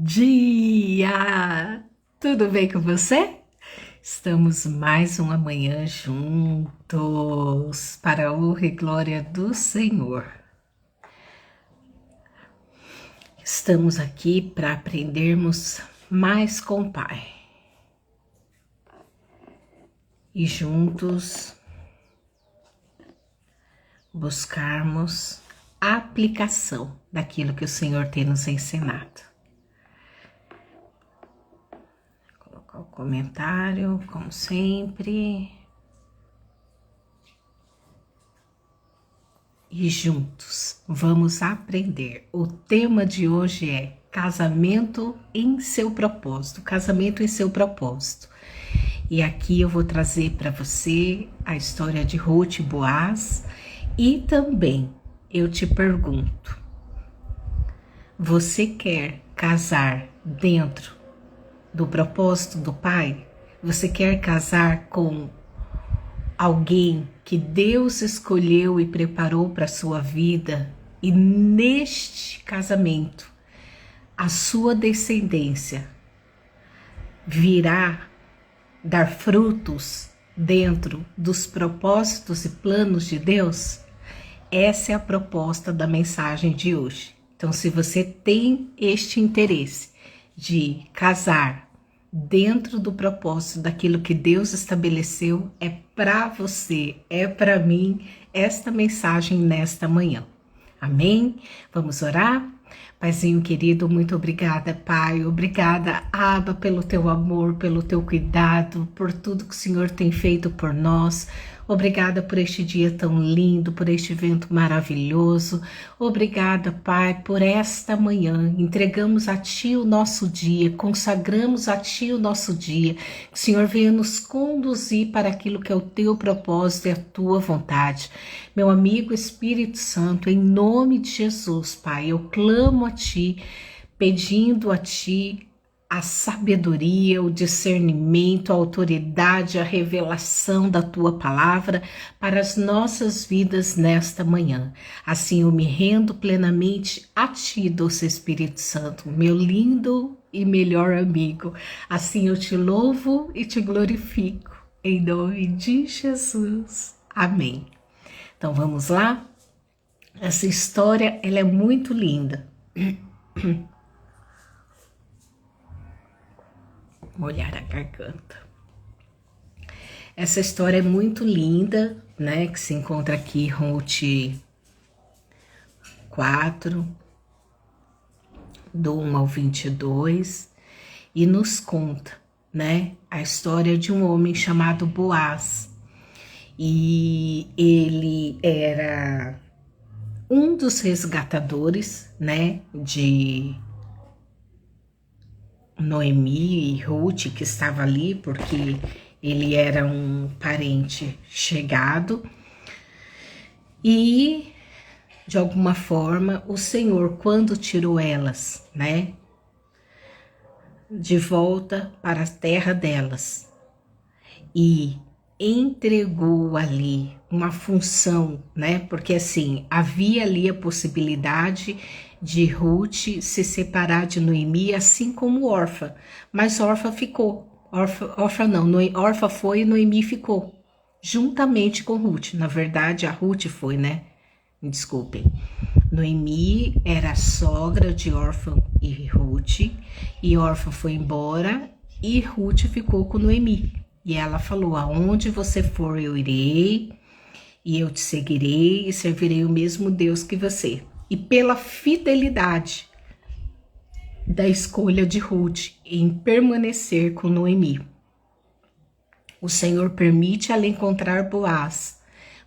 dia! Tudo bem com você? Estamos mais uma manhã juntos para a honra e glória do Senhor. Estamos aqui para aprendermos mais com o Pai e juntos buscarmos a aplicação daquilo que o Senhor tem nos ensinado. O comentário, como sempre. E juntos vamos aprender. O tema de hoje é casamento em seu propósito. Casamento em seu propósito. E aqui eu vou trazer para você a história de Ruth e Boaz. E também eu te pergunto: você quer casar dentro do propósito do Pai? Você quer casar com alguém que Deus escolheu e preparou para a sua vida, e neste casamento a sua descendência virá dar frutos dentro dos propósitos e planos de Deus? Essa é a proposta da mensagem de hoje. Então, se você tem este interesse de casar dentro do propósito daquilo que Deus estabeleceu, é para você, é para mim, esta mensagem nesta manhã. Amém? Vamos orar? Paizinho querido, muito obrigada, Pai. Obrigada, Abba, pelo teu amor, pelo teu cuidado, por tudo que o Senhor tem feito por nós. Obrigada por este dia tão lindo, por este vento maravilhoso. Obrigada, Pai, por esta manhã. Entregamos a Ti o nosso dia, consagramos a Ti o nosso dia. Que o Senhor venha nos conduzir para aquilo que é o Teu propósito e a Tua vontade. Meu amigo Espírito Santo, em nome de Jesus, Pai, eu clamo a Ti, pedindo a Ti a sabedoria, o discernimento, a autoridade, a revelação da Tua palavra para as nossas vidas nesta manhã. Assim eu me rendo plenamente a Ti, doce Espírito Santo, meu lindo e melhor amigo. Assim eu te louvo e te glorifico, em nome de Jesus. Amém. Então vamos lá? Essa história, ela é muito linda. Molhar a garganta. Essa história é muito linda, né? Que se encontra aqui em Ruth 4, do 1 ao 22, e nos conta, né? A história de um homem chamado Boaz. E ele era um dos resgatadores, né? De Noemi e Ruth, que estava ali porque ele era um parente chegado, e de alguma forma o Senhor, quando tirou elas, né, de volta para a terra delas e entregou ali uma função, né, porque assim, havia ali a possibilidade de Ruth se separar de Noemi, assim como Orfa, mas Orfa ficou, Orfa foi e Noemi ficou, juntamente com Ruth. Na verdade, a Ruth foi, né, me desculpem. Noemi era a sogra de Orfa e Ruth, e Orfa foi embora e Ruth ficou com Noemi. E ela falou: aonde você for eu irei, e eu te seguirei e servirei o mesmo Deus que você. E pela fidelidade da escolha de Ruth em permanecer com Noemi, o Senhor permite ela encontrar Boaz.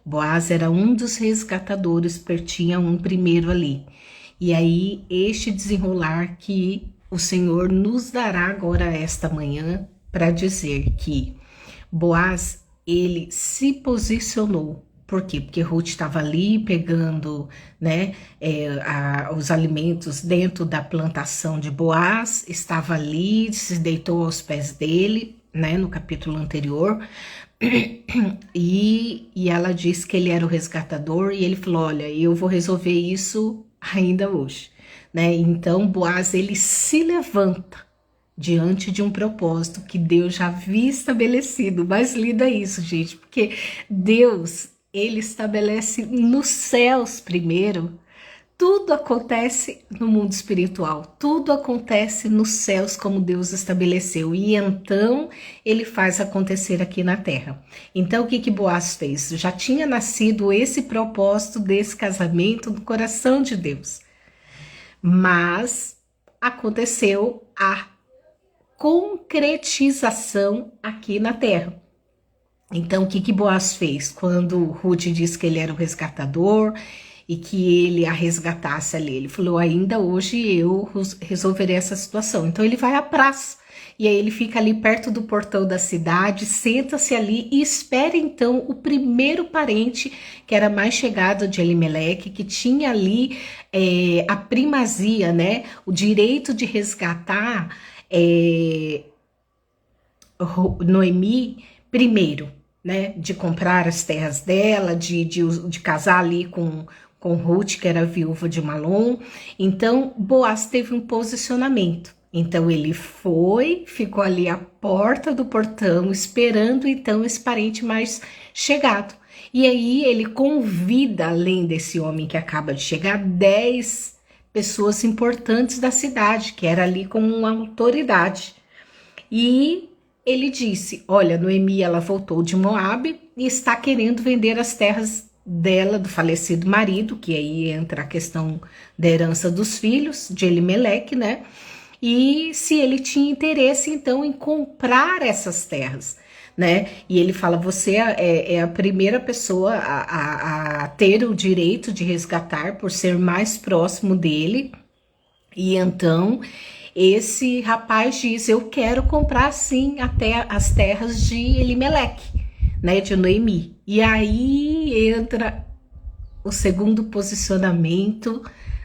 Boaz era um dos resgatadores, pertinha um primeiro ali. E aí este desenrolar que o Senhor nos dará agora esta manhã para dizer que Boaz, ele se posicionou. Por quê? Porque Ruth estava ali pegando, né, os alimentos dentro da plantação de Boaz, estava ali, se deitou aos pés dele, né, no capítulo anterior, e ela disse que ele era o resgatador, e ele falou: olha, eu vou resolver isso ainda hoje. né? Então Boaz, ele se levanta diante de um propósito que Deus já havia estabelecido. Mas lida isso, gente, porque Deus, ele estabelece nos céus primeiro. Tudo acontece no mundo espiritual, tudo acontece nos céus como Deus estabeleceu, e então ele faz acontecer aqui na terra. Então o que Boaz fez? Já tinha nascido esse propósito desse casamento no coração de Deus, mas aconteceu a concretização aqui na terra. Então o que Boaz fez? Quando Ruth disse que ele era o resgatador e que ele a resgatasse ali, ele falou, ainda hoje eu resolverei essa situação. Então ele vai à praça, e aí ele fica ali perto do portão da cidade, senta-se ali e espera então o primeiro parente, que era mais chegado de Elimeleque, que tinha ali a primazia, né, o direito de resgatar Noemi primeiro, né, de comprar as terras dela, de casar ali com Ruth, que era viúva de Malom. Então Boaz teve um posicionamento. Então ele ficou ali à porta do portão, esperando então esse parente mais chegado. E aí ele convida, além desse homem que acaba de chegar, 10 pessoas importantes da cidade, que era ali como uma autoridade. E ele disse, olha, Noemi, ela voltou de Moabe e está querendo vender as terras dela, do falecido marido, que aí entra a questão da herança dos filhos, de Elimeleque, né? E se ele tinha interesse, então, em comprar essas terras, né? E ele fala, você é a primeira pessoa a ter o direito de resgatar, por ser mais próximo dele. E então esse rapaz diz, eu quero comprar sim até as terras de Elimeleque, né, de Noemi. E aí entra o segundo posicionamento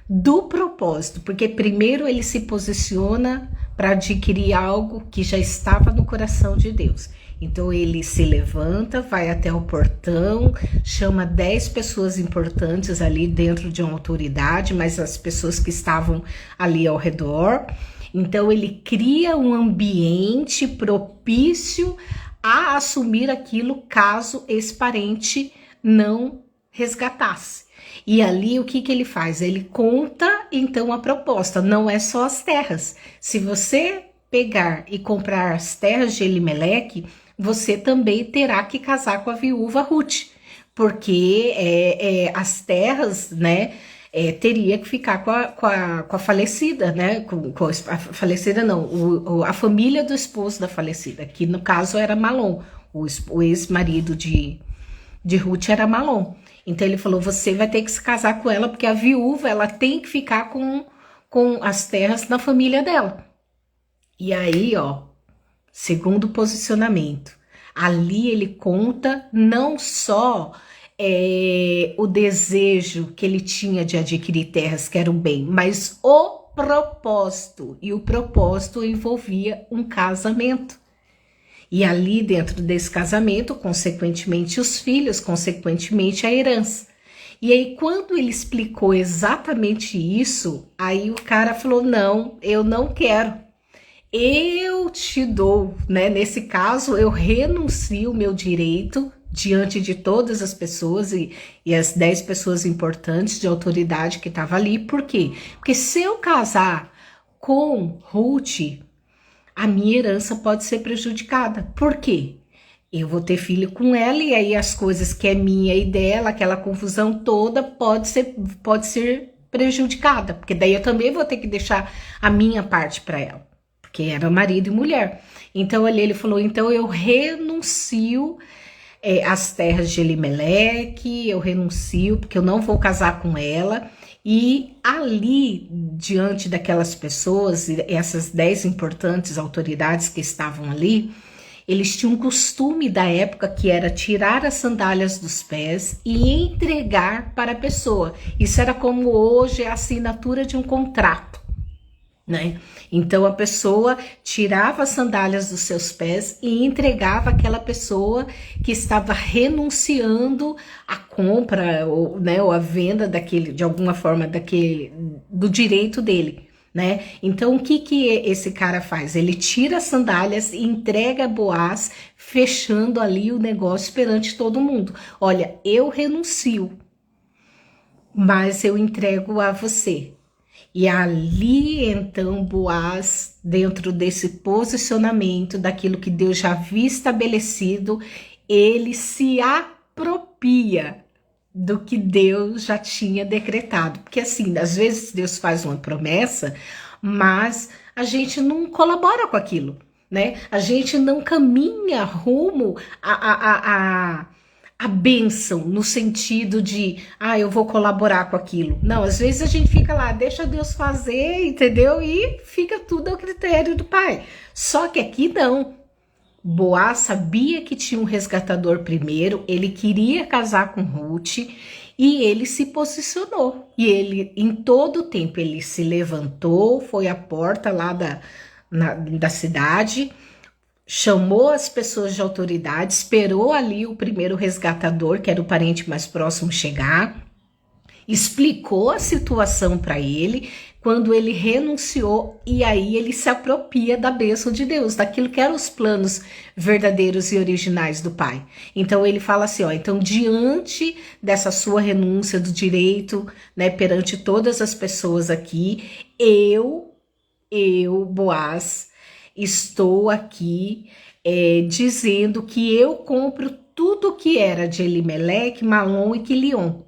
do propósito, porque primeiro ele se posiciona para adquirir algo que já estava no coração de Deus. Então ele se levanta, vai até o portão, chama 10 pessoas importantes ali dentro de uma autoridade, mas as pessoas que estavam ali ao redor. Então ele cria um ambiente propício a assumir aquilo caso esse parente não resgatasse. E ali o que ele faz? Ele conta então a proposta, não é só as terras. Se você pegar e comprar as terras de Elimeleque, você também terá que casar com a viúva Ruth, porque as terras, né, teria que ficar com a falecida, né, a falecida não, a família do esposo da falecida, que no caso era Malom, o ex-marido de Ruth era Malom. Então ele falou, você vai ter que se casar com ela, porque a viúva, ela tem que ficar com as terras na família dela. E aí, ó, segundo posicionamento, ali ele conta não só o desejo que ele tinha de adquirir terras, que era um bem, mas o propósito, e o propósito envolvia um casamento. E ali dentro desse casamento, consequentemente os filhos, consequentemente a herança. E aí quando ele explicou exatamente isso, aí o cara falou, não, eu não quero. Eu te dou, né? Nesse caso, eu renuncio o meu direito diante de todas as pessoas e as 10 pessoas importantes de autoridade que estavam ali. Por quê? Porque se eu casar com Ruth, a minha herança pode ser prejudicada. Por quê? Eu vou ter filho com ela e aí as coisas que é minha e dela, aquela confusão toda, pode ser prejudicada. Porque daí eu também vou ter que deixar a minha parte para ela. Porque era marido e mulher. Então ali ele falou, então eu renuncio as terras de Elimeleque, eu renuncio porque eu não vou casar com ela. E ali, diante daquelas pessoas, essas 10 importantes autoridades que estavam ali, eles tinham um costume da época que era tirar as sandálias dos pés e entregar para a pessoa. Isso era como hoje a assinatura de um contrato, né? Então a pessoa tirava as sandálias dos seus pés e entregava àquela pessoa que estava renunciando à compra, ou, né, ou à venda daquele, de alguma forma, daquele, do direito dele, né? Então o que esse cara faz? Ele tira as sandálias e entrega a Boaz, fechando ali o negócio perante todo mundo. Olha, eu renuncio, mas eu entrego a você. E ali, então, Boaz, dentro desse posicionamento, daquilo que Deus já havia estabelecido, ele se apropria do que Deus já tinha decretado. Porque assim, às vezes Deus faz uma promessa, mas a gente não colabora com aquilo, né? A gente não caminha rumo a bênção, no sentido de, eu vou colaborar com aquilo. Não, às vezes a gente fica lá, deixa Deus fazer, entendeu? E fica tudo ao critério do Pai. Só que aqui não. Boaz sabia que tinha um resgatador primeiro, ele queria casar com Ruth e ele se posicionou. E ele, em todo o tempo, ele se levantou, foi à porta lá da cidade, chamou as pessoas de autoridade, esperou ali o primeiro resgatador, que era o parente mais próximo, chegar, explicou a situação para ele. Quando ele renunciou, e aí ele se apropria da bênção de Deus, daquilo que eram os planos verdadeiros e originais do Pai. Então ele fala assim, então diante dessa sua renúncia do direito, né, perante todas as pessoas aqui, eu, Boaz, estou aqui dizendo que eu compro tudo que era de Elimeleque, Malom e Quilion.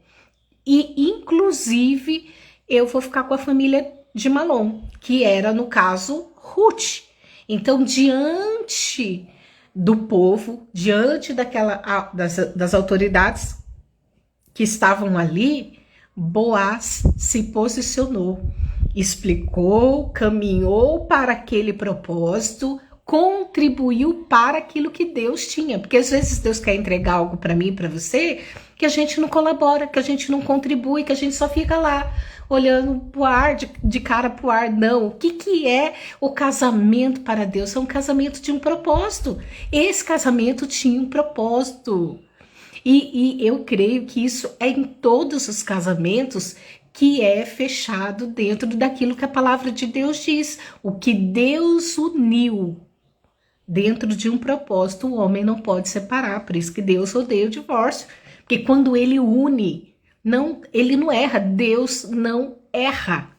E, inclusive, eu vou ficar com a família de Malom, que era, no caso, Ruth. Então, diante do povo, diante das autoridades que estavam ali, Boaz se posicionou, explicou, caminhou para aquele propósito, contribuiu para aquilo que Deus tinha. Porque às vezes Deus quer entregar algo para mim e para você que a gente não colabora, que a gente não contribui, que a gente só fica lá olhando pro ar, de cara pro ar. Não, o que é o casamento para Deus? É um casamento de um propósito. Esse casamento tinha um propósito. E eu creio que isso é em todos os casamentos que é fechado dentro daquilo que a palavra de Deus diz. O que Deus uniu dentro de um propósito, o homem não pode separar. Por isso que Deus odeia o divórcio. Porque quando ele une, ele não erra, Deus não erra.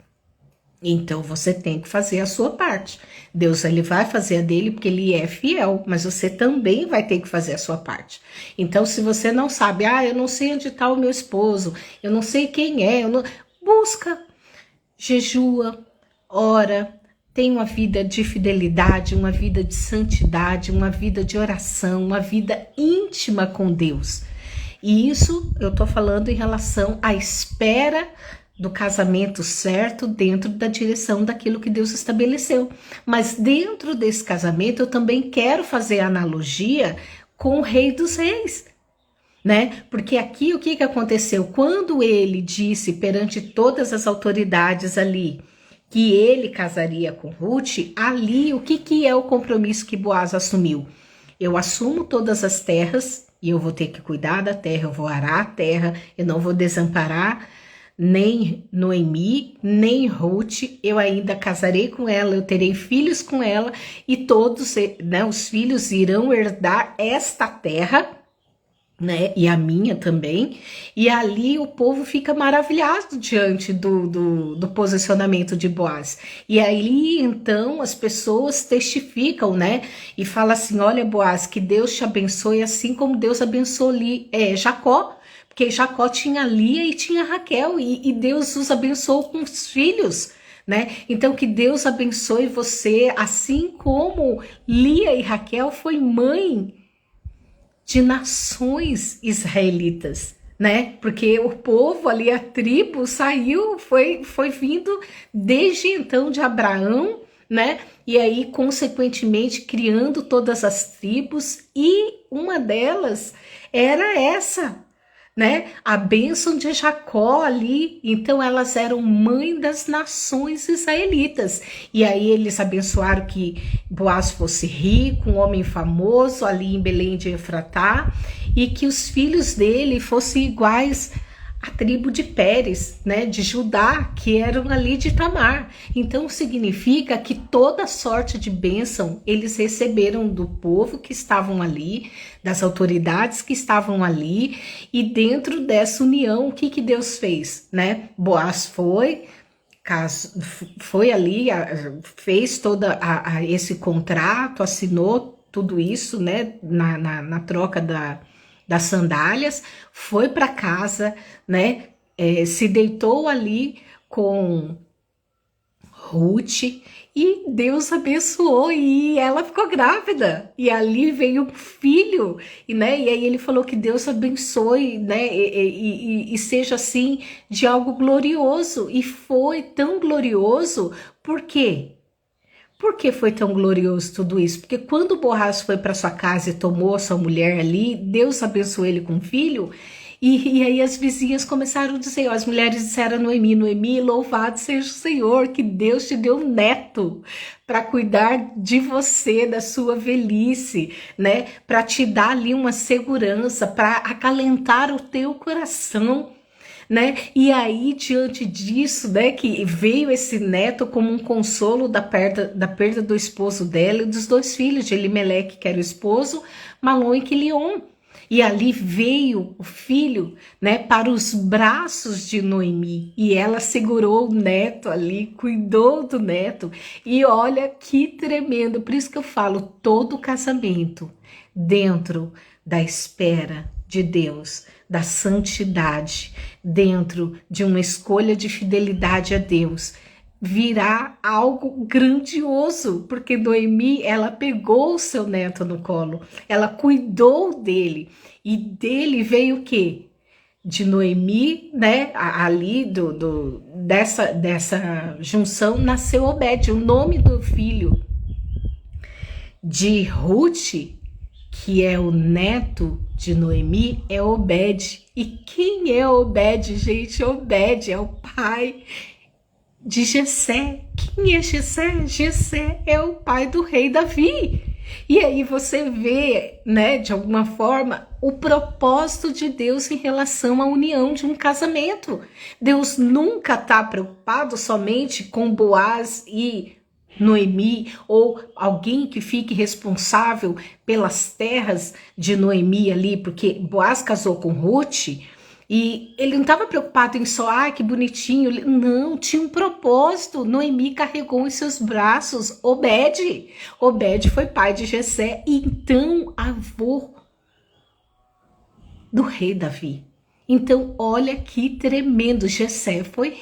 Então você tem que fazer a sua parte. Deus, ele vai fazer a dele porque ele é fiel, mas você também vai ter que fazer a sua parte. Então, se você não sabe, eu não sei onde está o meu esposo, eu não sei quem é, busca, jejua, ora, tem uma vida de fidelidade, uma vida de santidade, uma vida de oração, uma vida íntima com Deus. E isso eu tô falando em relação à espera do casamento certo dentro da direção daquilo que Deus estabeleceu. Mas dentro desse casamento eu também quero fazer analogia com o Rei dos Reis, né? Porque aqui o que aconteceu? Quando ele disse perante todas as autoridades ali que ele casaria com Ruth, ali o que é o compromisso que Boaz assumiu? Eu assumo todas as terras e eu vou ter que cuidar da terra, eu vou arar a terra, eu não vou desamparar nem Noemi, nem Ruth, eu ainda casarei com ela, eu terei filhos com ela e todos, né, os filhos irão herdar esta terra, né, e a minha também, e ali o povo fica maravilhado diante do posicionamento de Boaz, e aí então as pessoas testificam, né, e falam assim, olha Boaz, que Deus te abençoe assim como Deus abençoou Jacó, porque Jacó tinha Lia e tinha Raquel, e Deus os abençoou com os filhos, né? Então que Deus abençoe você, assim como Lia e Raquel foi mãe de nações israelitas, né? Porque o povo ali, a tribo saiu, foi vindo desde então de Abraão, né? E aí, consequentemente, criando todas as tribos, e uma delas era essa, né? A bênção de Jacó ali, então elas eram mãe das nações israelitas. E aí eles abençoaram que Boaz fosse rico, um homem famoso ali em Belém de Efratá, e que os filhos dele fossem iguais a tribo de Pérez, né, de Judá, que eram ali de Tamar. Então significa que toda sorte de bênção eles receberam do povo que estavam ali, das autoridades que estavam ali, e dentro dessa união, o que Deus fez, né? Boaz foi ali, fez toda esse contrato, assinou tudo isso, né, na troca das sandálias, foi para casa, né, se deitou ali com Ruth e Deus abençoou e ela ficou grávida e ali veio um filho e aí ele falou que Deus abençoe, né, e seja assim de algo glorioso, e foi tão glorioso. Por quê? Por que foi tão glorioso tudo isso? Porque quando Boaz foi para sua casa e tomou a sua mulher ali, Deus abençoou ele com um filho, e aí as vizinhas começaram a dizer, ó, as mulheres disseram a Noemi, Noemi, louvado seja o Senhor, que Deus te deu um neto para cuidar de você, da sua velhice, né? Para te dar ali uma segurança, para acalentar o teu coração, né? E aí, diante disso, né, que veio esse neto como um consolo da perda do esposo dela e dos dois filhos, de Elimeleque, que era o esposo, Malom e Quilion. E ali veio o filho, né, para os braços de Noemi, e ela segurou o neto ali, cuidou do neto, e olha que tremendo. Por isso que eu falo, todo casamento dentro da espera de Deus, da santidade, dentro de uma escolha de fidelidade a Deus, virá algo grandioso, porque Noemi, ela pegou o seu neto no colo, ela cuidou dele, e dele veio o quê? De Noemi, né, ali dessa junção nasceu Obed, o nome do filho de Ruth, que é o neto de Noemi, é Obed. E quem é Obed, gente? Obed é o pai de Jessé. Quem é Jessé? Jessé é o pai do rei Davi. E aí você vê, né, de alguma forma, o propósito de Deus em relação à união de um casamento. Deus nunca está preocupado somente com Boaz e Noemi, ou alguém que fique responsável pelas terras de Noemi ali, porque Boaz casou com Ruth, e ele não estava preocupado em só, que bonitinho, não, tinha um propósito. Noemi carregou em seus braços Obed. Obed foi pai de Jessé e então avô do rei Davi. Então olha que tremendo, Jessé foi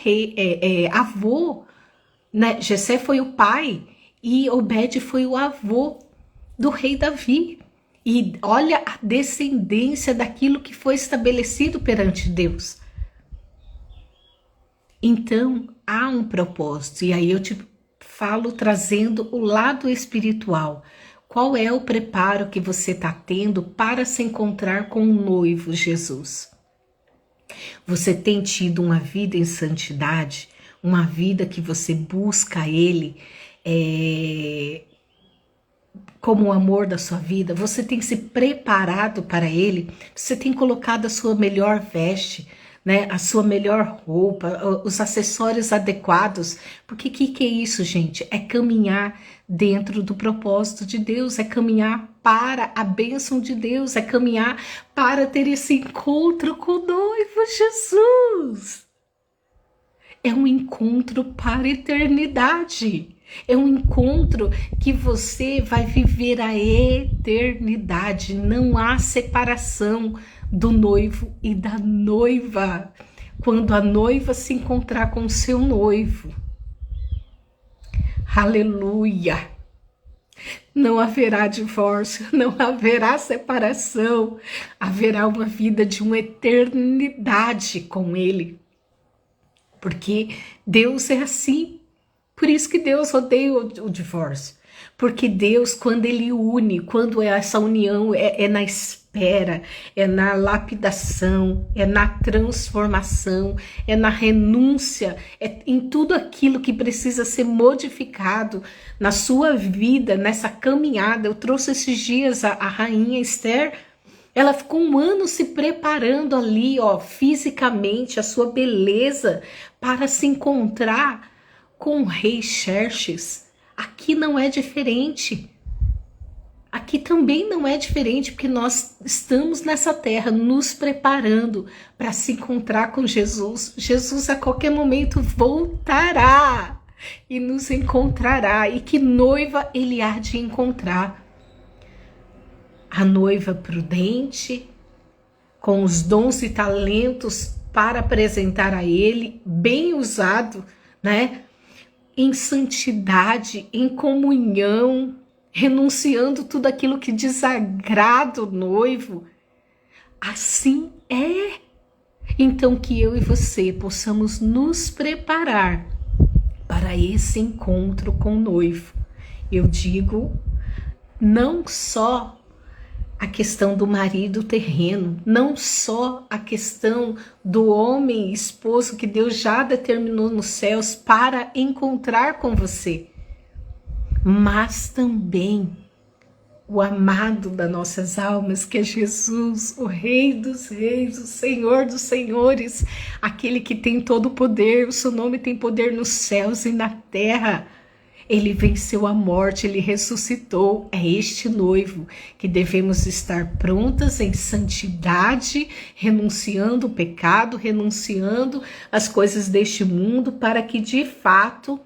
avô, né? Jessé foi o pai e Obed foi o avô do rei Davi. E olha a descendência daquilo que foi estabelecido perante Deus. Então há um propósito, e aí eu te falo trazendo o lado espiritual. Qual é o preparo que você está tendo para se encontrar com o noivo Jesus? Você tem tido uma vida em santidade, uma vida que você busca Ele como o amor da sua vida? Você tem se preparado para Ele? Você tem colocado a sua melhor veste, né? A sua melhor roupa, os acessórios adequados? Porque que é isso, gente? É caminhar dentro do propósito de Deus, é caminhar para a bênção de Deus, é caminhar para ter esse encontro com o noivo Jesus. É um encontro para a eternidade. É um encontro que você vai viver a eternidade. Não há separação do noivo e da noiva. Quando a noiva se encontrar com o seu noivo. Aleluia! Não haverá divórcio, não haverá separação. Haverá uma vida de uma eternidade com Ele. Porque Deus é assim. Por isso que Deus odeia o divórcio. Porque Deus, quando Ele une, quando essa união é na espera, é na lapidação, é na transformação, é na renúncia, é em tudo aquilo que precisa ser modificado na sua vida, nessa caminhada. Eu trouxe esses dias a rainha Esther. Ela ficou 1 ano se preparando ali, ó, fisicamente, a sua beleza, para se encontrar com o rei Xerxes. Aqui não é diferente. Aqui também não é diferente, porque nós estamos nessa terra nos preparando para se encontrar com Jesus. Jesus a qualquer momento voltará e nos encontrará. E que noiva Ele há de encontrar? A noiva prudente, com os dons e talentos para apresentar a Ele, bem usado, né? Em santidade, em comunhão, renunciando tudo aquilo que desagrada o noivo. Assim é. Então que eu e você possamos nos preparar para esse encontro com o noivo. Eu digo, não só a questão do marido terreno, não só a questão do homem esposo que Deus já determinou nos céus para encontrar com você, mas também o amado das nossas almas, que é Jesus, o Rei dos Reis, o Senhor dos Senhores, aquele que tem todo o poder. O seu nome tem poder nos céus e na terra. Ele venceu a morte, Ele ressuscitou. É este noivo que devemos estar prontas em santidade, renunciando o pecado, renunciando as coisas deste mundo, para que de fato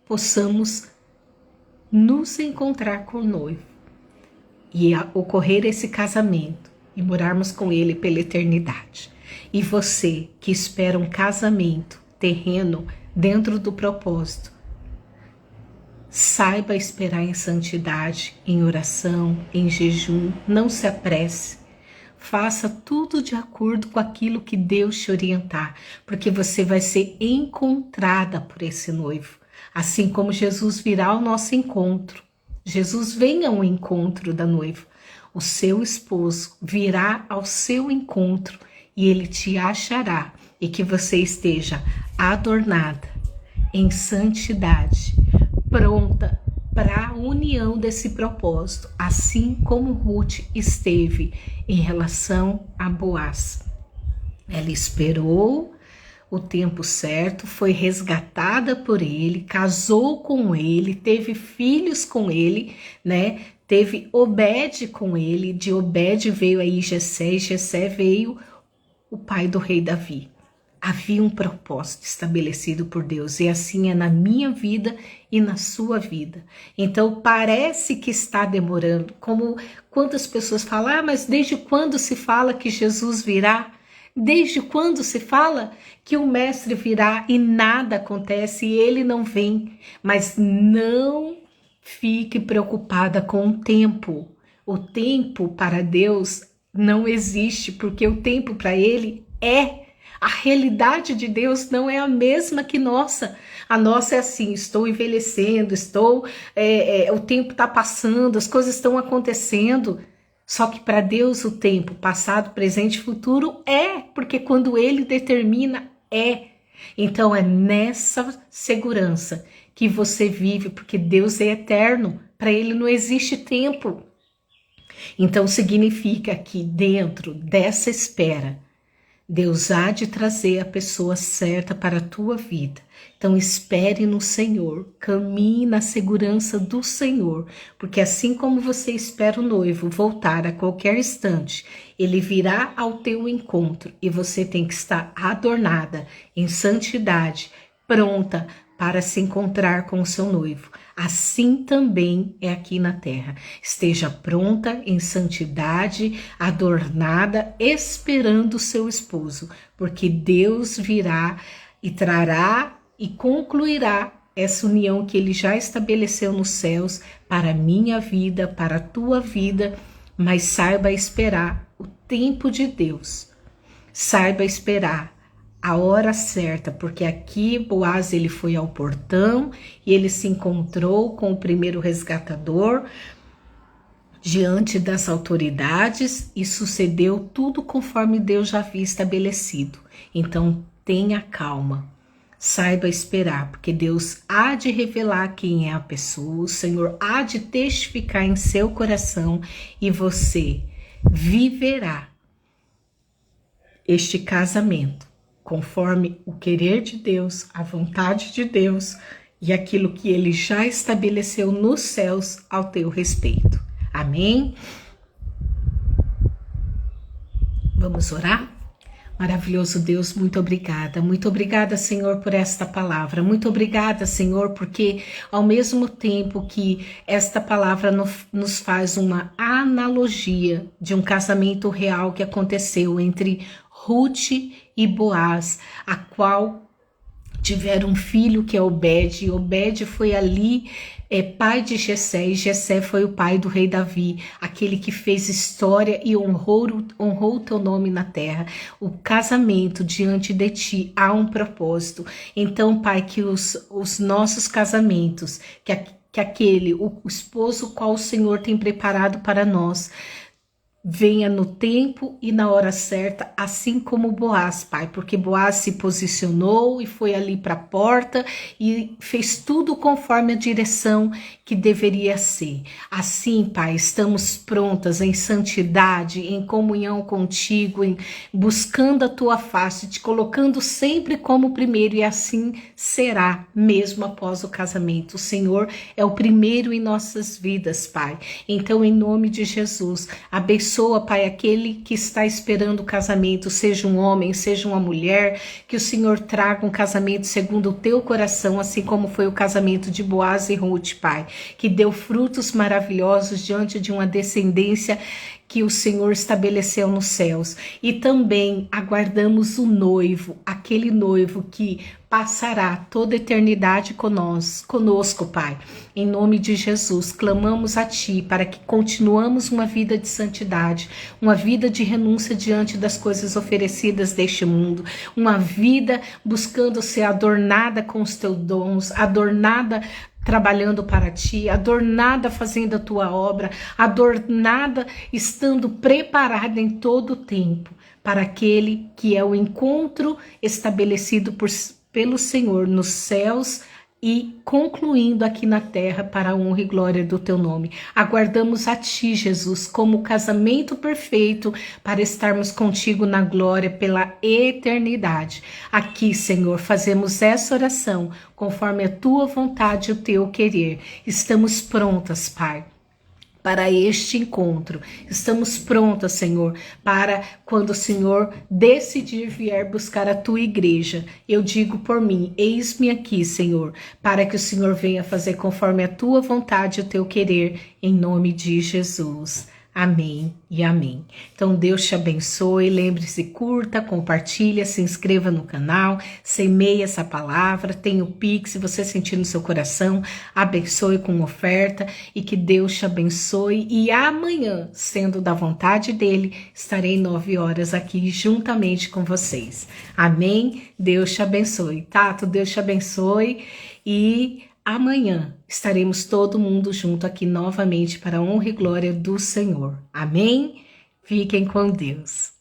possamos nos encontrar com o noivo e ocorrer esse casamento e morarmos com Ele pela eternidade. E você que espera um casamento terreno dentro do propósito, saiba esperar em santidade, em oração, em jejum. Não se apresse. Faça tudo de acordo com aquilo que Deus te orientar, porque você vai ser encontrada por esse noivo. Assim como Jesus virá ao nosso encontro. Jesus vem ao encontro da noiva. O seu esposo virá ao seu encontro e ele te achará, e que você esteja adornada em santidade, pronta para a união desse propósito, assim como Ruth esteve em relação a Boaz. Ela esperou o tempo certo, foi resgatada por ele, casou com ele, teve filhos com ele, né? Teve Obed com ele, de Obed veio aí Jessé, e Jessé veio o pai do rei Davi. Havia um propósito estabelecido por Deus, e assim é na minha vida e na sua vida. Então parece que está demorando, como quantas pessoas falam, mas desde quando se fala que Jesus virá? Desde quando se fala que o mestre virá e nada acontece e ele não vem? Mas não fique preocupada com o tempo. O tempo para Deus não existe, porque o tempo para ele é. A realidade de Deus não é a mesma que nossa. A nossa é assim, estou envelhecendo, o tempo está passando, as coisas estão acontecendo. Só que para Deus o tempo, passado, presente e futuro é, porque quando Ele determina, é. Então é nessa segurança que você vive, porque Deus é eterno, para Ele não existe tempo. Então significa que dentro dessa espera, Deus há de trazer a pessoa certa para a tua vida. Então espere no Senhor, caminhe na segurança do Senhor, porque assim como você espera o noivo voltar a qualquer instante, ele virá ao teu encontro e você tem que estar adornada em santidade, pronta para se encontrar com o seu noivo. Assim também é aqui na terra. Esteja pronta em santidade, adornada, esperando o seu esposo, porque Deus virá e trará e concluirá essa união que Ele já estabeleceu nos céus para a minha vida, para a tua vida, mas saiba esperar o tempo de Deus. Saiba esperar a hora certa, porque aqui Boaz ele foi ao portão e ele se encontrou com o primeiro resgatador diante das autoridades e sucedeu tudo conforme Deus já havia estabelecido. Então tenha calma, saiba esperar, porque Deus há de revelar quem é a pessoa, o Senhor há de testificar em seu coração e você viverá este casamento conforme o querer de Deus, a vontade de Deus e aquilo que Ele já estabeleceu nos céus ao teu respeito. Amém? Vamos orar? Maravilhoso Deus, muito obrigada, Senhor, por esta palavra, muito obrigada, Senhor, porque ao mesmo tempo que esta palavra nos faz uma analogia de um casamento real que aconteceu entre Ruth e Boaz, a qual tiveram um filho que é Obed, e Obed foi ali pai de Jessé, e Jessé foi o pai do rei Davi, aquele que fez história e honrou o teu nome na terra. O casamento diante de ti há um propósito. Então, Pai, que os nossos casamentos, que aquele, o esposo qual o Senhor tem preparado para nós, venha no tempo e na hora certa, assim como Boaz, Pai, porque Boaz se posicionou e foi ali para a porta e fez tudo conforme a direção que deveria ser. Assim, Pai, estamos prontas em santidade, em comunhão contigo, em buscando a tua face, te colocando sempre como primeiro, e assim será mesmo após o casamento. O Senhor é o primeiro em nossas vidas, Pai. Então, em nome de Jesus, abençoa, Pai, aquele que está esperando o casamento, seja um homem, seja uma mulher, que o Senhor traga um casamento segundo o teu coração, assim como foi o casamento de Boaz e Ruth, Pai, que deu frutos maravilhosos diante de uma descendência que o Senhor estabeleceu nos céus. E também aguardamos o noivo, aquele noivo que passará toda a eternidade conosco, Pai. Em nome de Jesus, clamamos a Ti para que continuamos uma vida de santidade, uma vida de renúncia diante das coisas oferecidas deste mundo, uma vida buscando ser adornada com os Teus dons, adornada trabalhando para ti, adornada fazendo a tua obra, adornada estando preparada em todo o tempo para aquele que é o encontro estabelecido pelo Senhor nos céus e concluindo aqui na terra para a honra e glória do teu nome. Aguardamos a ti, Jesus, como o casamento perfeito para estarmos contigo na glória pela eternidade. Aqui, Senhor, fazemos essa oração conforme a tua vontade e o teu querer. Estamos prontas, Pai, para este encontro. Estamos prontas, Senhor, para quando o Senhor decidir vier buscar a tua igreja. Eu digo por mim, eis-me aqui, Senhor, para que o Senhor venha fazer conforme a tua vontade e o teu querer, em nome de Jesus. Amém e amém. Então Deus te abençoe, lembre-se, curta, compartilha, se inscreva no canal, semeie essa palavra, tem o Pix, se você sentir no seu coração, abençoe com oferta e que Deus te abençoe. E amanhã, sendo da vontade dele, estarei 9 horas aqui juntamente com vocês. Amém? Deus te abençoe. Tato, Deus te abençoe e amanhã estaremos todo mundo junto aqui novamente para a honra e glória do Senhor. Amém? Fiquem com Deus.